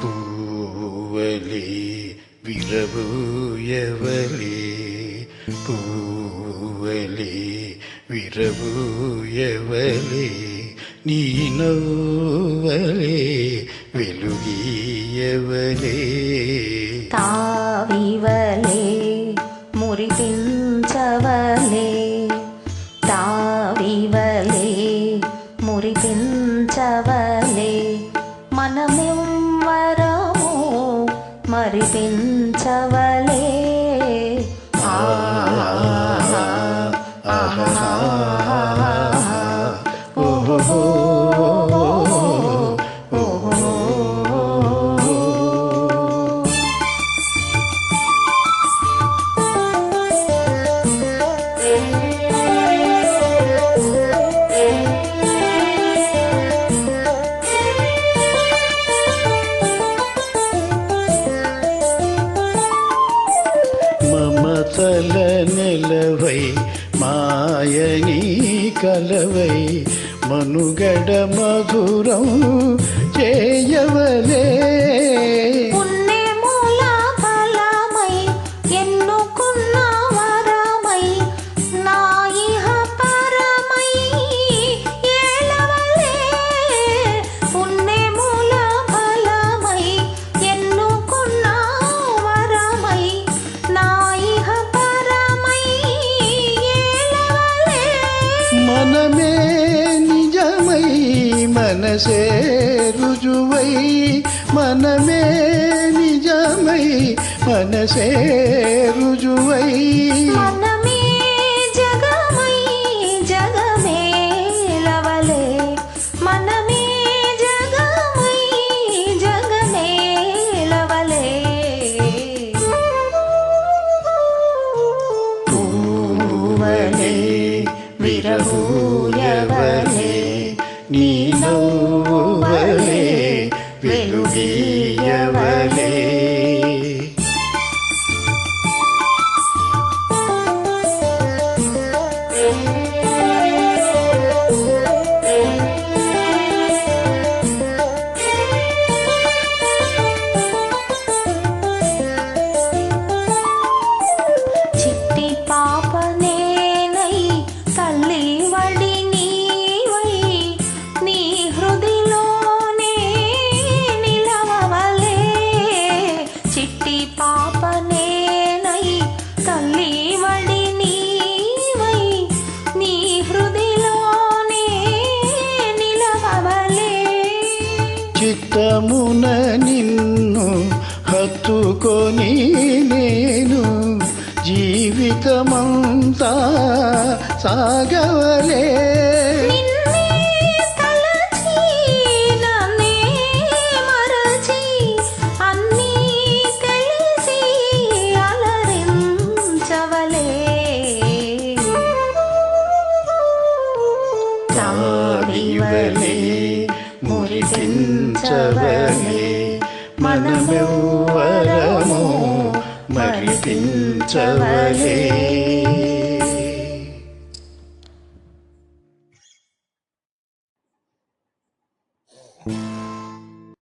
పూవలే విరబూయవలే పూవలే విరబూయవలే నీ నవ్వలే వెలుగీయవలే తావివలే మురిపించవలే తావివలే మురిపించవలే మనమెవ్వరము మరిపించవలే ఓహో మమతల నెలవై మాయని కలవై మనుగడ మధురం చేయవలే పుణ్యమూల ఫలమై ఎన్నుకున్న వరమై నా ఇహ పరమై ఏలవలే పుణ్యమూల ఫలమై ఎన్నుకున్న వరమై నా ఇహ పరమై ఏలవలే మనమే నిజమై మనసే రుజువై మనమే నిజమై మనసే రుజువై మనమే జగమై జగమేలవలే మనమే జగమై జగమేలవలే పూవలే విరబూయవలే నీ నవ్వలే వెలుగీయవలే చిట్టి పాప నేనై తల్లి వడి నీవై నీ హృదిలోనే నిలవవలే చిట్టి పాప నేనై తల్లి వడి నీవై నీ హృదిలోనే నిలవవలే చిత్తమున నిన్ను హత్తుకొని నేను జీవితమంతా సాగవలే నిన్నే తలచి నన్నే మరచి అన్నీ తెలిసి అలరించవలే తావివలే మురిపించవలే మనమెవ్వరము మరిపించవలే